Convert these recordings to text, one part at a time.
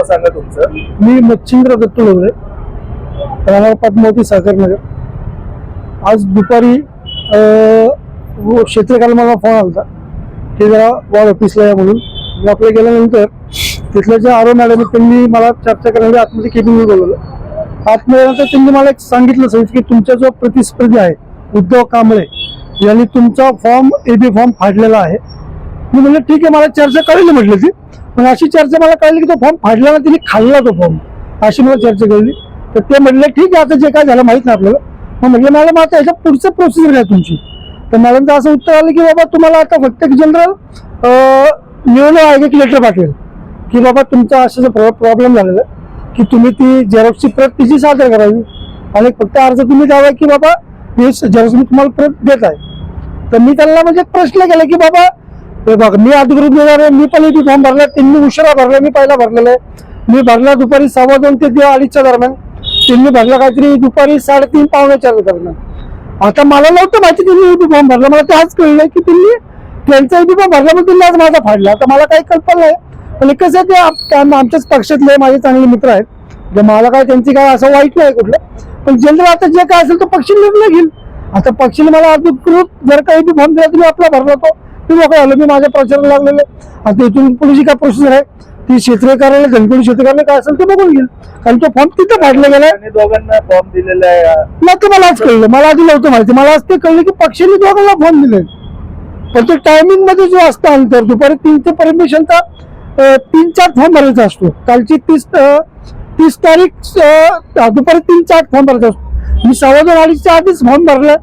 नाव सांगा तुमचं. मी मच्छिंद्र दत्त लोगरे, राहणार पद्मावती सागरनगर. आज दुपारी क्षेत्रकाल मला फोन आला की जरा वॉर्ड ऑफिसला या म्हणून. मी आपल्या गेल्यानंतर तिथल्या ज्या आरो मॅडम त्यांनी मला चर्चा करण्यासाठी आतमध्ये केबिनवर बोलवलं. आतमध्ये त्यांनी मला एक सांगितलं की तुमचा जो प्रतिस्पर्धी आहे उद्धव कांबळे यांनी तुमचा फॉर्म एबी फॉर्म फाडलेला आहे. मी म्हणलं ठीक आहे, मला चर्चा कळली म्हटलं ती. पण अशी चर्चा मला कळली की तो फॉर्म फाडला ना, तिने खाल्ला तो फॉर्म, अशी मला चर्चा कळली. तर ते म्हटले ठीक आहे, आता जे काय झालं माहित नाही आपल्याला. मग म्हटलं मॅडम आता याच्या पुढचं प्रोसिजर आहे तुमची. तर मॅडमचं असं उत्तर आलं की बाबा तुम्हाला आता फक्त जनरल निवडणूक आयोग लेटर पाठवेल की बाबा तुमचा असं प्रॉब्लेम झालेला आहे की तुम्ही ती झेरॉक्सची प्रत तिची सादर करावी आणि फक्त अर्ज तुम्ही द्यावा की बाबा हे झेरॉक्स मी तुम्हाला प्रत देत आहे. तर मी त्यांना म्हणजे प्रश्न केला की बाबा हे बघ मी अधिकृत देणार आहे, मी पण इथे फॉर्म भरला, त्यांनी उशिरा भरला, मी पहिला भरलेला आहे. मी भरला दुपारी 2:15 ते 2:30च्या दरम्यान, त्यांनी भरला काहीतरी दुपारी 3:30 पावणे 4 दरम्यान. आता मला नव्हतं माहिती त्यांनी इथे फॉर्म भरला, मला ते आज कळलं की त्यांनी त्यांचा इथे फॉर्म भरला पण त्यांनी आज माझा फाडला. आता मला काही कल्पना नाही, पण कसं आहे ते आमच्याच पक्षातले माझे चांगले मित्र आहेत, जे मला काय त्यांची काय असं वाईट नाही कुठलं. पण जनरल आता जे काय असेल तो पक्ष निर्णय घेईल. आता पक्षाने मला अधिकृत जर काही बी फॉर्म दिला तुम्ही आपला भरला तो मी मोकळं आलो, मी माझ्या प्रचाराला लागलेले. आता इथून पुढे जी काय प्रोसिजर आहे ती क्षेत्रीय कार्यालय धनकोडी क्षेत्रीय कार्यालय काय असेल ते बघून घेईल, कारण तो फॉर्म तिथं फाडला गेलाय. दोघांना फॉर्म दिलेला आहे नाही, ते मला आज कळलं, मला आधी नव्हतं माहिती. मला आज ते कळलं की पक्षाने दोघांना फॉर्म दिले. पण तो टायमिंग मध्ये जो असतो अंतर दुपारी 3 ते परमिशनचा 3-4 फॉर्म भरायचा असतो. कालची 30 तारीख दुपारी 3-4 फॉर्म भरायचा असतो. मी 2:15-2:30च्या आधीच फॉर्म भरला.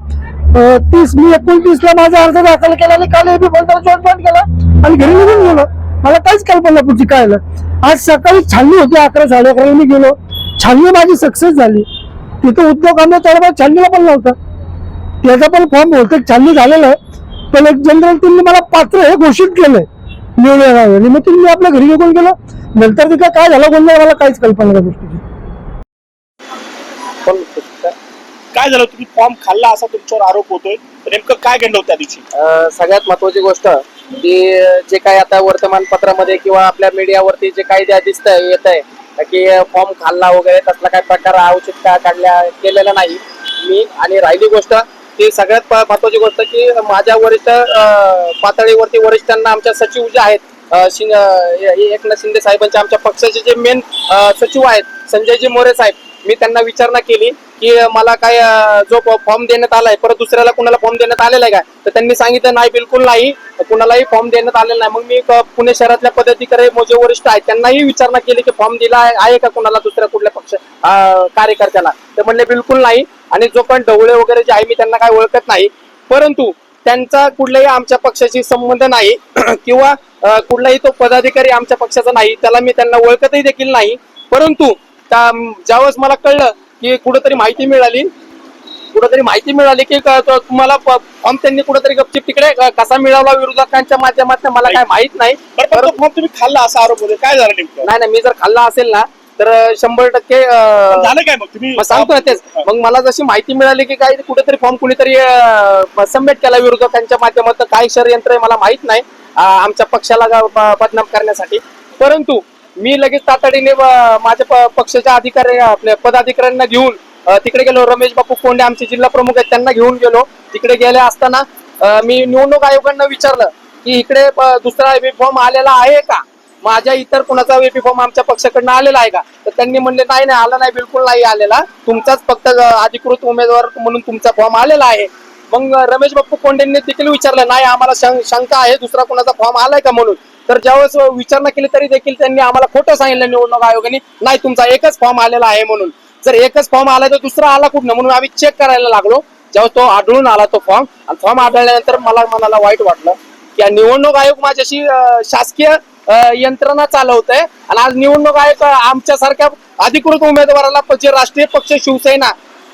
30 मी 29ला माझा अर्ज दाखल केला आणि काल एबी फॉर्म जॉईन केला आणि घरी निघून गेलो. मला काहीच कल्पना पुढची काय झालं. आज सकाळी छाननी होती 11-11:30 मी गेलो, छाननी माझी सक्सेस झाली. तिथं उद्धव कांबळे तळबा छाननीला पण नव्हता, त्याचा पण फॉर्म बहुतेक छाननी झालेला आहे. पण एक जनरल त्यांनी मला पात्र हे घोषित केलंय निवडणूक आणि मग तुम्ही आपल्या घरी निघून गेलो. नंतर तिथं काय झालं कोण मला काहीच कल्पना त्या गोष्टीची. काय झालं, तुम्ही फॉर्म खाल्ला असा तुमच्यावर आरोप होतोय, नेमकं काय घडलं होतं त्या दिवशी? सगळ्यात महत्वाची गोष्ट की जे काही आता वर्तमानपत्रामध्ये किंवा आपल्या मीडियावरती जे काही दिसत येत आहे की फॉर्म खाल्ला वगैरे तसला काही प्रकार औचित काढल्या केलेला नाही मी. आणि राहिली गोष्ट की सगळ्यात महत्वाची गोष्ट की माझ्या वरिष्ठ पातळीवरती वरिष्ठांना आमच्या सचिव जे आहेत एकनाथ शिंदे साहेबांचे आमच्या पक्षाचे जे मेन सचिव आहेत संजयजी मोरे साहेब, मी त्यांना विचारणा केली की मला काय जो फॉर्म देण्यात आलाय परत दुसऱ्याला कुणाला फॉर्म देण्यात आलेला आहे का? तर त्यांनी सांगितलं नाही, बिलकुल नाही, कुणालाही फॉर्म देण्यात आलेला नाही. मग मी पुणे शहरातल्या पदाधिकारी जे वरिष्ठ आहेत त्यांनाही विचारणा केली की फॉर्म दिला आहे का कुणाला दुसऱ्या कुठल्या पक्ष कार्यकर्त्याला? ते म्हणले बिलकुल नाही. आणि जो पण ढवळे वगैरे जे आहे मी त्यांना काय ओळखत नाही, परंतु त्यांचा कुठल्याही आमच्या पक्षाशी संबंध नाही किंवा कुठलाही तो पदाधिकारी आमच्या पक्षाचा नाही, त्याला मी त्यांना ओळखतही देखील नाही. परंतु ज्यावेळेस मला कळलं की कुठेतरी माहिती मिळाली की तुम्हाला फॉर्म त्यांनी कुठेतरी गपचिप तिकडे कसा मिळवला विरोधकांच्या माध्यमातून मला काय माहित नाही. फॉर्म तुम्ही खाल्ला असा आरोप होतोय, काय झालं नेमकं? नाही, मी जर खाल्ला असेल ना तर 100% झालं काय? मग तुम्ही सांगतो ना तेच. मग मला जशी माहिती मिळाली की काही कुठेतरी फॉर्म कुणीतरी सबमिट केला विरोधकांच्या माध्यमातून, काय षडयंत्र आहे मला माहित नाही आमच्या पक्षाला बदनाम करण्यासाठी. परंतु मी लगेच तातडीने माझ्या पक्षाच्या आपल्या पदाधिकाऱ्यांना घेऊन तिकडे गेलो. रमेश बापू कोंडे आमचे जिल्हा प्रमुख आहेत, त्यांना घेऊन गेलो. तिकडे गेले असताना मी निवडणूक आयोगांना विचारलं की इकडे दुसरा एबी फॉर्म आलेला आहे का, माझ्या इतर कुणाचा एबी फॉर्म आमच्या पक्षाकडनं आलेला आहे का? तर त्यांनी म्हणले नाही आला नाही, बिलकुल नाही आलेला, तुमचाच फक्त अधिकृत उमेदवार म्हणून तुमचा फॉर्म आलेला आहे. मग रमेश बापू कोंडेंनी देखील विचारलं नाही आम्हाला शंका आहे दुसरा कुणाचा फॉर्म आलाय का म्हणून. तर ज्यावेळेस विचारणा केली तरी देखील त्यांनी आम्हाला खोटं सांगितलं निवडणूक आयोगाने, नाही तुमचा एकच फॉर्म आलेला आहे म्हणून. जर एकच फॉर्म आला तर दुसरा आला कुठनं म्हणून आम्ही चेक करायला लागलो. जेव्हा तो आढळून आला तो फॉर्म, आणि फॉर्म आढळल्यानंतर मला मनाला वाईट वाटलं की निवडणूक आयोग माझ्याशी शासकीय यंत्रणा चालवत आहे आणि आज निवडणूक आयोग आमच्यासारख्या अधिकृत उमेदवाराला जे राष्ट्रीय पक्ष शिवसेना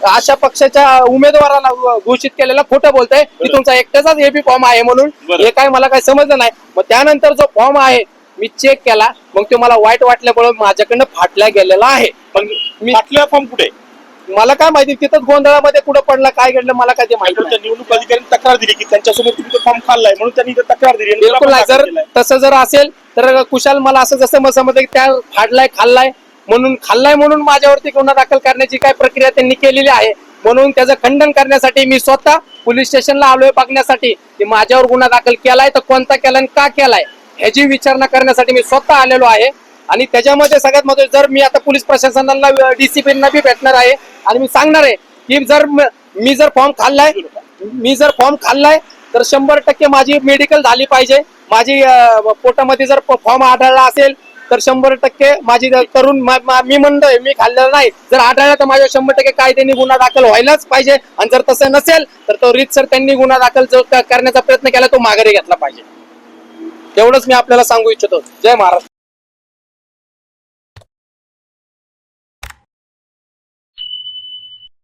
अशा पक्षाच्या उमेदवाराला घोषित केलेला खोटं बोलतंय की तुमचा एकट्याचाच एबी फॉर्म आहे म्हणून. हे काय मला काय समजलं नाही. मग त्यानंतर जो फॉर्म आहे मी चेक केला, मग तो मला वाईट वाटल्यामुळे माझ्याकडनं फाटला गेलेला आहे. पण मी फाटलेला फॉर्म कुठे? मला काय माहिती तिथंच गोंधळामध्ये कुठं पडला काय घडलं मला काय ते माहिती पण नाही. त्या निवडणूक अधिकाऱ्यांनी तक्रार दिली की त्यांच्यासमोर तुम्ही तो फॉर्म खाल्लाय म्हणून त्यांनी इथं तक्रार दिली आणि बिलकुल त्याला नाही. पण जर दाखल केलाय. तसं जर असेल तर कुशाल मला असं जसं मग समजलं की त्या फाडलाय खाल्लाय म्हणून माझ्यावरती गुन्हा दाखल करण्याची काय प्रक्रिया त्यांनी केलेली आहे. म्हणून त्याचं खंडन करण्यासाठी मी स्वतः पोलीस स्टेशनला आलोय बघण्यासाठी की माझ्यावर गुन्हा दाखल केलाय तर कोणता केलाय आणि का केलाय ह्याची विचारणा करण्यासाठी मी स्वतः आलेलो आहे. आणि त्याच्यामध्ये सगळ्यात महत्त्वाचं जर मी आता पोलीस प्रशासनाला डीसीपींना बी भेटणार आहे आणि मी सांगणार आहे की मी जर फॉर्म खाल्लाय तर 100% माझी मेडिकल झाली पाहिजे. माझी पोटामध्ये जर फॉर्म आढळला असेल तर 100% माझी करून मी म्हणतोय मी खाल्लेलं नाही जर आढळला तर माझ्या 100% कायद्याने गुन्हा दाखल व्हायलाच पाहिजे. आणि जर तसं नसेल तर तो रीतसर त्यांनी गुन्हा दाखल जो करण्याचा प्रयत्न केला तो माघारी घेतला पाहिजे. एवढंच मी आपल्याला सांगू इच्छितो. जय महाराष्ट्र.